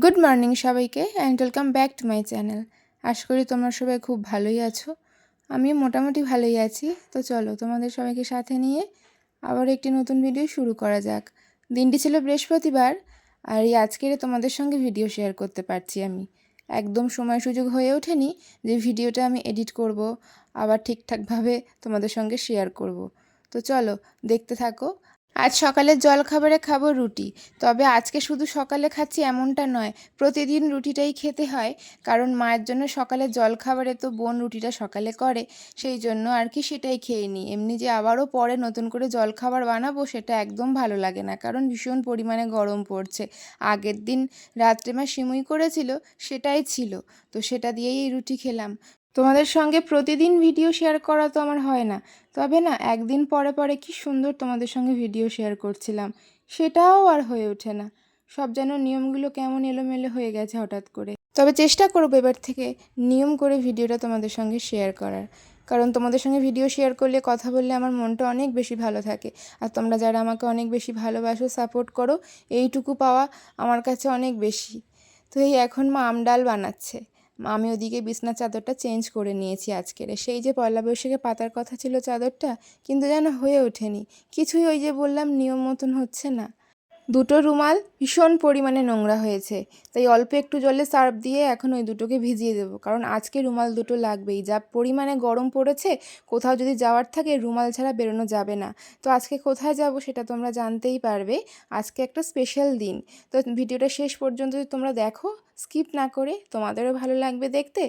Good morning সবাইকে and welcome back to my channel. আশা করি তোমরা সবাই খুব ভালোই আছো। আমিও মোটামুটি ভালোই আছি। তো চলো তোমাদের সবাইকে সাথে নিয়ে আবার একটি নতুন ভিডিও শুরু করা যাক। দিনটি ছিল বৃহস্পতিবার, আর এই আজকের তোমাদের সঙ্গে ভিডিও শেয়ার করতে পারছি আমি। একদম সময় সুযোগ হয়ে ওঠেনি যে ভিডিওটা আমি এডিট করব, আবার ঠিকঠাকভাবে তোমাদের সঙ্গে শেয়ার করব। তো চলো দেখতে থাকো। আজ সকালের জলখাবারে খাবো রুটি। তবে আজকে শুধু সকালে খাচ্ছি এমনটা নয়, প্রতিদিন রুটিটাই খেতে হয়। কারণ মায়ের জন্য সকালে জলখাবারে তো বোন রুটিটা সকালে করে, সেই জন্য আর কি সেটাই খেয়ে নিই। এমনি যে আবারও পরে নতুন করে জলখাবার বানাবো সেটা একদম ভালো লাগে না, কারণ ভীষণ পরিমাণে গরম পড়ছে। আগের দিন রাত্রে মা সিমুই করেছিল, সেটাই ছিল, তো সেটা দিয়েই রুটি খেলাম। তোমাদের সঙ্গে প্রতিদিন ভিডিও শেয়ার করা তো আমার হয় না, তবে না একদিন পরে পরে কি সুন্দর তোমাদের সঙ্গে ভিডিও শেয়ার করছিলাম, সেটাও আর হয়ে ওঠে না। সব যেন নিয়মগুলো কেমন এলোমেলো হয়ে গেছে হঠাৎ করে। তবে চেষ্টা করবো এবার থেকে নিয়ম করে ভিডিওটা তোমাদের সঙ্গে শেয়ার করার, কারণ তোমাদের সঙ্গে ভিডিও শেয়ার করলে, কথা বললে আমার মনটা অনেক বেশি ভালো থাকে। আর তোমরা যারা আমাকে অনেক বেশি ভালোবাসো, সাপোর্ট করো, এইটুকু পাওয়া আমার কাছে অনেক বেশি। তো এই এখন মা আম ডাল বানাচ্ছে। আমি ওদিকে বিছনার চাদরটা চেঞ্জ করে নিয়েছি আজকের। সেই যে পয়লা বৈশাখে পাতার কথা ছিল চাদরটা, কিন্তু যেন হয়ে ওঠেনি কিছুই। ওই যে বললাম নিয়ম মতন হচ্ছে না। দুটো রুমাল ভীষণ পরিমাণে নোংরা হয়েছে, তাই অল্প একটু জলে সার্ফ দিয়ে এখন ওই দুটোকে ভিজিয়ে দেবো, কারণ আজকে রুমাল দুটো লাগবেই। যা পরিমাণে গরম পড়েছে, কোথাও যদি যাওয়ার থাকে রুমাল ছাড়া বেরোনো যাবে না। তো আজকে কোথায় যাব সেটা তোমরা জানতেই পারবে। আজকে একটা স্পেশাল দিন। তো ভিডিওটা শেষ পর্যন্ত যদি তোমরা দেখো, স্কিপ না করে, তোমাদেরও ভালো লাগবে দেখতে।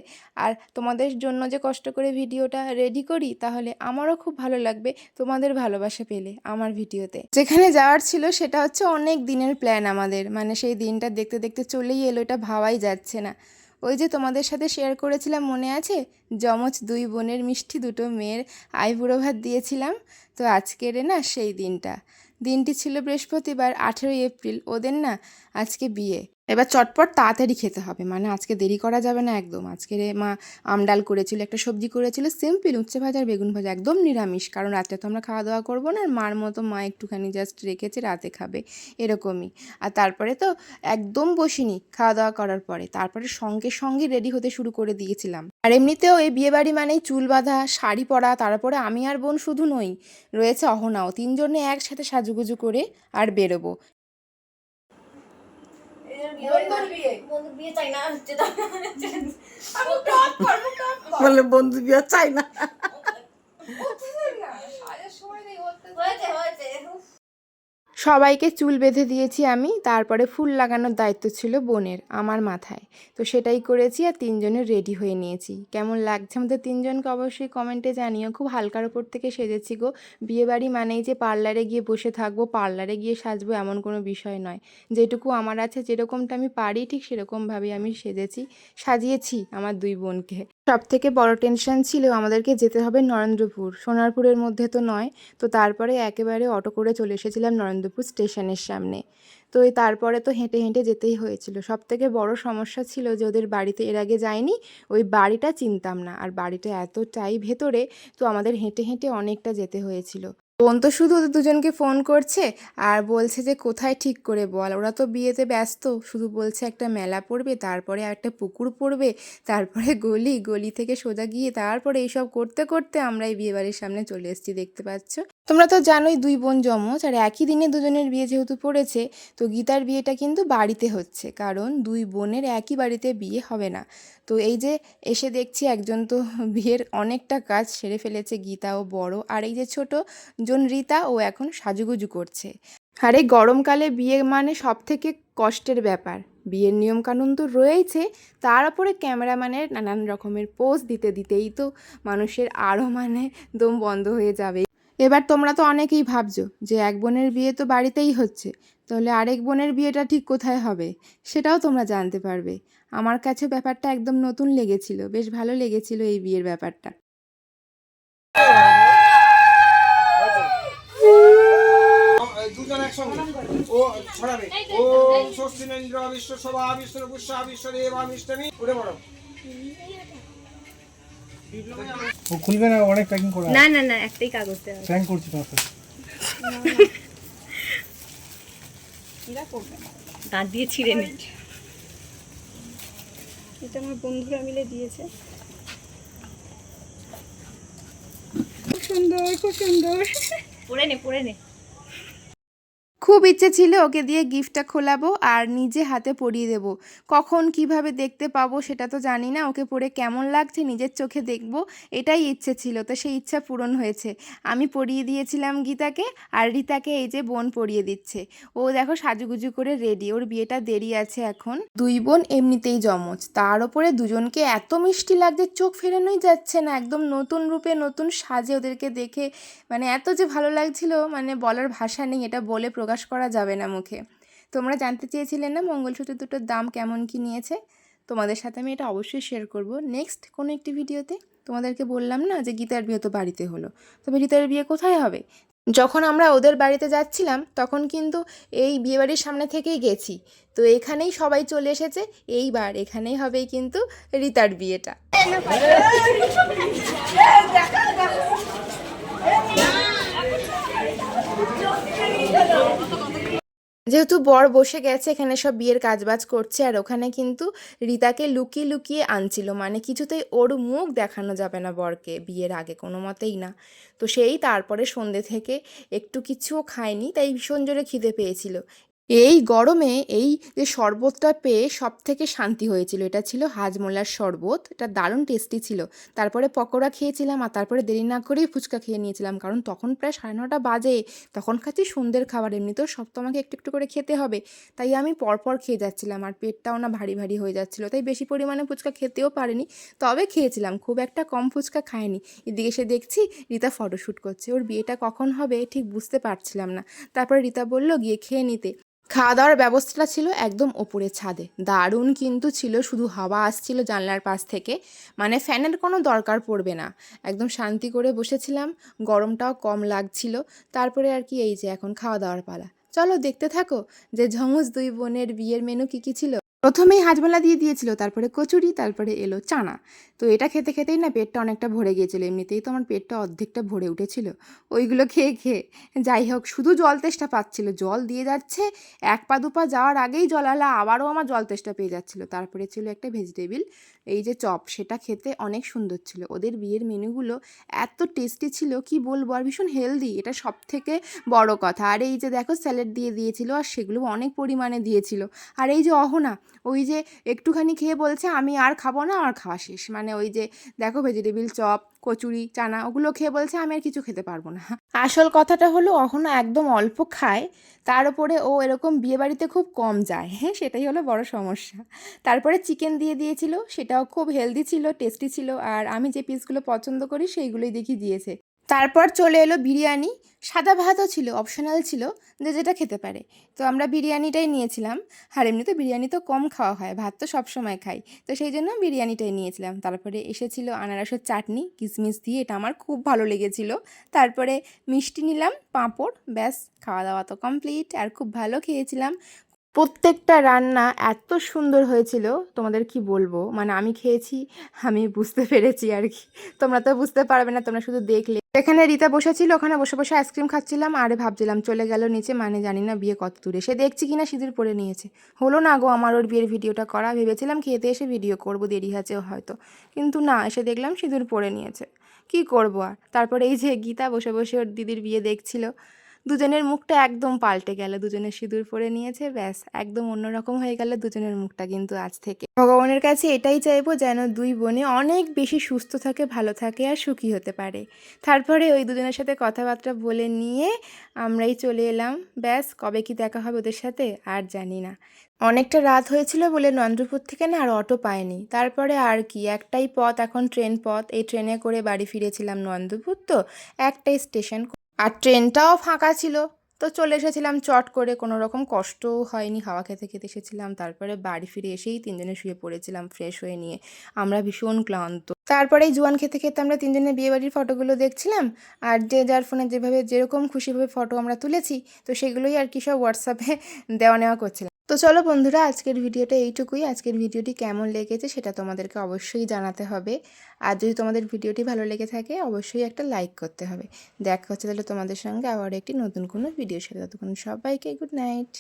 আর তোমাদের জন্য যে কষ্ট করে ভিডিওটা রেডি করি, তাহলে আমারও খুব ভালো লাগবে তোমাদের ভালোবাসা পেলে আমার ভিডিওতে। যেখানে যাওয়ার ছিল সেটা হচ্ছে অনেক দিনের প্ল্যান আমাদের, মানে সেই দিনটা দেখতে দেখতে চলেই এলো, এটা ভাবাই যাচ্ছে না। ওই যে তোমাদের সাথে শেয়ার করেছিলাম মনে আছে, যমজ দুই বোনের মিষ্টি দুটো মেয়ের আইবুড়ো ভাত দিয়েছিলাম। তো আজকের না সেই দিনটি ছিল বৃহস্পতিবার, 18 এপ্রিল। ওদের না আজকে বিয়ে। এবার চটপট তাড়াতাড়ি খেতে হবে, মানে আজকে দেরি করা যাবে না একদম। আজকে মা আমডাল করেছিল, একটা সবজি করেছিল সিম্পল, উচ্ছে ভাজা আর বেগুন ভাজা, একদম নিরামিষ। কারণ রাত্রে তো আমরা খাওয়া দাওয়া করবো না, আর মার মতো মা একটুখানি জাস্ট রেখেছে, রাতে খাবে এরকমই। আর তারপরে তো একদম বসিনি খাওয়া দাওয়া করার পরে, তারপরে সঙ্গে সঙ্গে রেডি হতে শুরু করে দিয়েছিলাম। আর এমনিতেও এই বিয়েবাড়ি মানেই চুল বাঁধা, শাড়ি পরা, তারপরে আমি আর বোন শুধু নই, রয়েছে অহনাও। তিনজনে একসাথে সাজুগুজু করে আর বেরোবো। বলে বন্ধু বিয়ে চাই না। সবাইকে চুল বেঁধে দিয়েছি আমি, তারপরে ফুল লাগানোর দায়িত্ব ছিল বোনের, আমার মাথায়। তো সেটাই করেছি, আর তিনজনের রেডি হয়ে নিয়েছি। কেমন লাগছে আমাদের তিনজনকে অবশ্যই কমেন্টে জানিও। খুব হালকার ওপর থেকে সেজেছি গো। বিয়েবাড়ি মানেই যে পার্লারে গিয়ে বসে থাকবো, পার্লারে গিয়ে সাজবো, এমন কোনো বিষয় নয়। যেটুকু আমার আছে, যেরকমটা আমি পারি, ঠিক সেরকমভাবেই আমি সাজিয়েছি আমার দুই বোনকে। সব থেকে বড় টেনশন ছিল আমাদেরকে যেতে হবে নরেন্দ্রপুর, সোনারপুরের মধ্যে তো নয়। তো তারপরে একেবারে অটো করে চলে এসেছিলাম নরেন্দ্রপুর স্টেশনের সামনে। তো তারপরে তো হেঁটে হেঁটে যেতেই হয়েছিল। সব থেকে বড় সমস্যা ছিল যে ওদের বাড়িতে এর আগে যাইনি, ওই বাড়িটা চিনতাম না, আর বাড়িটা এতটাই ভেতরে, তো আমাদের হেঁটে হেঁটে অনেকটা যেতে হয়েছিল। বোন তো শুধু ওদের দুজনকে ফোন করছে আর বলছে যে কোথায় ঠিক করে বল। ওরা তো বিয়েতে ব্যস্ত, শুধু বলছে একটা মেলা পড়বে, তারপরে একটা পুকুর পড়বে, তারপরে গলি থেকে সোজা গিয়ে, তারপরে এইসব করতে করতে আমরা এই বিয়েবাড়ির সামনে চলে এসেছি, দেখতে পাচ্ছ। তোমরা তো জানোই দুই বোন যমজ, আর একই দিনে দুজনের বিয়ে যেহেতু পড়েছে, তো গীতার বিয়েটা কিন্তু বাড়িতে হচ্ছে, কারণ দুই বোনের একই বাড়িতে বিয়ে হবে না। তো এই যে এসে দেখছি একজন তো বিয়ের অনেকটা কাজ সেরে ফেলেছে, গীতা ও বড়, আর এই যে ছোট জন রীতা, ও এখন সাজুগুজু করছে। আর এই গরমকালে বিয়ে মানে সব থেকে কষ্টের ব্যাপার। বিয়ের নিয়মকানুন তো রয়েছে, তার উপরে ক্যামেরাম্যানের নানান রকমের পোজ দিতে দিতেই তো মানুষের আরও মানে দম বন্ধ হয়ে যাবে। এবার তোমরা তো অনেকেই ভাবছো যে এক বোনের বিয়ে তো বাড়িতেই হচ্ছে, তাহলে আরেক বোনের বিয়েটা ঠিক কোথায় হবে, সেটাও তোমরা জানতে পারবে। আমার কাছে ব্যাপারটা একদম নতুন লেগেছিল, বেশ ভালো লেগেছিল এই বিয়ের ব্যাপারটা। দুজন একসঙ্গে ও ছড়াবে। ওম স্বস্তিনেন্দ্র বিশ্বসভা বিষ্ণুপুষ্যা বিশ্বদেব মিষ্টমী। উঠে পড়ো। ও খুলবে না, অনেক প্যাকিং করা। না না না, একটাই কাগজ দেওয়া। প্র্যাঙ্ক করছি তোমার সাথে। দাঁত দিয়ে ছিঁড়ে নি। এটা আমার বন্ধুরা মিলে দিয়েছে। খুব সুন্দর, খুব সুন্দর। পরে নে। খুব ইচ্ছে ছিল ওকে দিয়ে গিফটটা খোলাবো আর নিজে হাতে পরিয়ে দেব। কখন কিভাবে দেখতে পাবো সেটা তো জানি না, ওকে পরে কেমন লাগছে নিজের চোখে দেখব, এটাই ইচ্ছে ছিল। তো সেই ইচ্ছা পূরণ হয়েছে। আমি পরিয়ে দিয়েছিলাম গীতাকে, আর রিতাকে এই যে বোন পরিয়ে দিচ্ছে। ও দেখো সাজুগুজু করে রেডি, ওর বিয়েটা দেরি আছে এখন। দুই বোন এমনিতেই জমজ, তার ওপরে দুজনকে এত মিষ্টি লাগছে চোখ ফেরানোই যাচ্ছে না। একদম নতুন রূপে নতুন সাজে ওদেরকে দেখে মানে এত যে ভালো লাগছিল, মানে বলার ভাষা নেই, এটা বলে প্রকাশ করা যাবে না মুখে। তোমরা জানতে চেয়েছিলে না মঙ্গলসূত্র দুটোর দাম কেমন কি নিয়েছে, তোমাদের সাথে আমি এটা অবশ্যই শেয়ার করব নেক্সট কোনো একটি ভিডিওতে। তোমাদেরকে বললাম না যে গীতার বিয়ে তো বাড়িতে হলো, তবে গীতার বিয়ে কোথায় হবে? যখন আমরা ওদের বাড়িতে যাচ্ছিলাম তখন কিন্তু এই বিয়েবাড়ির সামনে থেকেই গেছি, তো এখানেই সবাই চলে এসেছে। এইবার এখানেই হবে কিন্তু রিতার বিয়েটা। যেহেতু বর বসে গেছে, এখানে সব বিয়ের কাজবাজ করছে, আর ওখানে কিন্তু রিতাকে লুকিয়ে লুকিয়ে আনছিল, মানে কিছুতেই ওর মুখ দেখানো যাবে না বরকে বিয়ের আগে, কোনো মতেই না। তো সেই তারপরে সন্ধ্যে থেকে একটু কিছুও খায়নি, তাই ভীষণ জোরে খিদে পেয়েছিল। এই গরমে এই যে শরবতটা পেয়ে সব থেকে শান্তি হয়েছিল। এটা ছিল হাজমোলার শরবত, এটা দারুণ টেস্টি ছিল। তারপরে পকোড়া খেয়েছিলাম, আর তারপরে দেরি না করেই ফুচকা খেয়ে নিয়েছিলাম, কারণ তখন প্রায় 9:30 বাজে। তখন খাচ্ছি সন্ধ্যের খাবার, এমনিতেও সব তো আমাকে একটু একটু করে খেতে হবে, তাই আমি পরপর খেয়ে যাচ্ছিলাম, আর পেটটাও না ভারী ভারী হয়ে যাচ্ছিলো, তাই বেশি পরিমাণে ফুচকা খেতেও পারিনি, তবে খেয়েছিলাম, খুব একটা কম ফুচকা খাইনি। এদিকে এসে দেখছি রিতা ফটোশ্যুট করছে, ওর বিয়েটা কখন হবে ঠিক বুঝতে পারছিলাম না। তারপরে রিতা বলল গিয়ে খেয়ে নিতে। খাওয়া দাওয়ার ব্যবস্থাটা ছিল একদম ওপরে ছাদে, দারুণ কিন্তু ছিল, শুধু হাওয়া আসছিল জানলার পাশ থেকে, মানে ফ্যানের কোনো দরকার পড়বে না। একদম শান্তি করে বসেছিলাম, গরমটাও কম লাগছিল। তারপরে আর কি, এই যে এখন খাওয়া দাওয়ার পালা, চলো দেখতে থাকো যে যমজ দুই বোনের বিয়ের মেনু কী কী ছিল। প্রথমেই হাজমোলা দিয়ে দিয়েছিল, তারপরে কচুরি, তারপরে এলো চানা। তো এটা খেতে খেতেই না পেটটা অনেকটা ভরে গিয়েছিলো, এমনিতেই তো আমার পেটটা অর্ধেকটা ভরে উঠেছিল ওইগুলো খেয়ে খেয়ে। যাই হোক, শুধু জল তেষ্টা পাচ্ছিল, জল দিয়ে যাচ্ছে, 1 পা 2 পা যাওয়ার আগেই জলালা, আবারও আমার জল তেষ্টা পেয়ে যাচ্ছিলো। তারপরে ছিল একটা ভেজিটেবিল এই যে চপ, সেটা খেতে অনেক সুন্দর ছিল। ওদের বিয়ের মেনুগুলো এত টেস্টি ছিল কি বলবো, আর ভীষণ হেলদি, এটা সব থেকে বড় কথা। আর এই যে দেখো স্যালাড দিয়ে দিয়েছিল, আর সেগুলো অনেক পরিমাণে দিয়েছিল। আর এই যে অহনা, ওই যে একটুখানি খেয়ে বলছে আমি আর খাবো না, আমার খাওয়া শেষ, মানে ওই যে দেখো ভেজিটেবিল চপ, কচুরি, চানা, ওগুলো খেয়ে বলছে আমি আর কিছু খেতে পারবো না। আসল কথাটা হলো অহনা একদম অল্প খায়, তার উপরে ও এরকম বিয়েবাড়িতে খুব কম যায়, হ্যাঁ সেটাই হলো বড় সমস্যা। তারপরে চিকেন দিয়ে দিয়েছিল, সেটাও খুব হেলদি ছিল, টেস্টি ছিল, আর আমি যে পিসগুলো পছন্দ করি সেইগুলোই দেখি দিয়েছে। তারপর চলে এলো বিরিয়ানি, সাদা ভাতও ছিল, অপশনাল ছিল, যে যেটা খেতে পারে। তো আমরা বিরিয়ানিটাই নিয়েছিলাম, আর এমনিতে বিরিয়ানি তো কম খাওয়া হয়, ভাত তো সবসময় খাই, তো সেই জন্য বিরিয়ানিটাই নিয়েছিলাম। তারপরে এসেছিল আনারসের চাটনি কিশমিশ দিয়ে, এটা আমার খুব ভালো লেগেছিল। তারপরে মিষ্টি নিলাম, পাঁপড়, ব্যাস খাওয়া দাওয়া তো কমপ্লিট, আর খুব ভালো খেয়েছিলাম। প্রত্যেকটা রান্না এত সুন্দর হয়েছিল, তোমাদের কি বলবো, মানে আমি খেয়েছি, আমি বুঝতে পেরেছি আর কি, তোমরা তো বুঝতে পারবে না, তোমরা শুধু দেখলে। এখানে রিতা বসেছিল, ওখানে বসে বসে আইসক্রিম খাচ্ছিলাম, আরে ভাবছিলাম চলে গেল নিচে, মানে জানি না বিয়ে কত দূরে, সে দেখছি কিনা সিঁদুর পরে নিয়েছে। হলো না গো আমার ওর বিয়ের ভিডিওটা করা, ভেবেছিলাম খেতে এসে ভিডিও করব, দেরি আছে হয়তো, কিন্তু না, এসে দেখলাম সিঁদুর পরে নিয়েছে। কি করবো আর। তারপরে এই যে গীতা বসে বসে ওর দিদির বিয়ে দেখছিল, দুজনের মুখটা একদম পাল্টে গেল, দুজনের সিঁদুর পরে নিয়েছে, ব্যাস একদম অন্যরকম হয়ে গেল দুজনের মুখটা। কিন্তু আজ থেকে ভগবানের কাছে এটাই চাইবো যেন দুই বোনে অনেক বেশি সুস্থ থাকে, ভালো থাকে, আর সুখী হতে পারে। তারপরে ওই দুজনের সাথে কথাবার্তা বলে নিয়ে আমরাই চলে এলাম, ব্যাস কবে কি দেখা হবে ওদের সাথে আর জানি না। অনেকটা রাত হয়েছিল বলে নন্দপুর থেকে না আর অটো পাইনি। তারপরে আর কি, একটাই পথ এখন, ট্রেন পথ, এই ট্রেনে করে বাড়ি ফিরেছিলাম নন্দপুর, তো একটাই স্টেশন, আর ট্রেনটাও ফাঁকা ছিল, তো চলে এসেছিলাম চট করে, কোনো রকম কষ্টও হয়নি, হাওয়া খেতে খেতে এসেছিলাম। তারপরে বাড়ি ফিরে এসেই তিনজনে শুয়ে পড়েছিলাম ফ্রেশ হয়ে নিয়ে, আমরা ভীষণ ক্লান্ত। তারপরে এই জোয়ান খেতে খেতে আমরা তিনজনে বিয়েবাড়ির ফটোগুলো দেখছিলাম, আর যে যার ফোনে যেভাবে যেরকম খুশিভাবে ফটো আমরা তুলেছি, তো সেগুলোই আর কি সব হোয়াটসঅ্যাপে দেওয়া নেওয়া করছিলাম। তো চলো বন্ধুরা, আজকের ভিডিওটা এইটুকুই। আজকের ভিডিওটি কেমন লেগেছে সেটা তোমাদেরকে অবশ্যই জানাতে হবে, আর যদি তোমাদের ভিডিওটি ভালো লেগে থাকে অবশ্যই একটা লাইক করতে হবে। দেখা হচ্ছে তাহলে তোমাদের সঙ্গে আবার একটি নতুন কোনো ভিডিওর সাথে, ততক্ষণ সবাইকে গুড নাইট।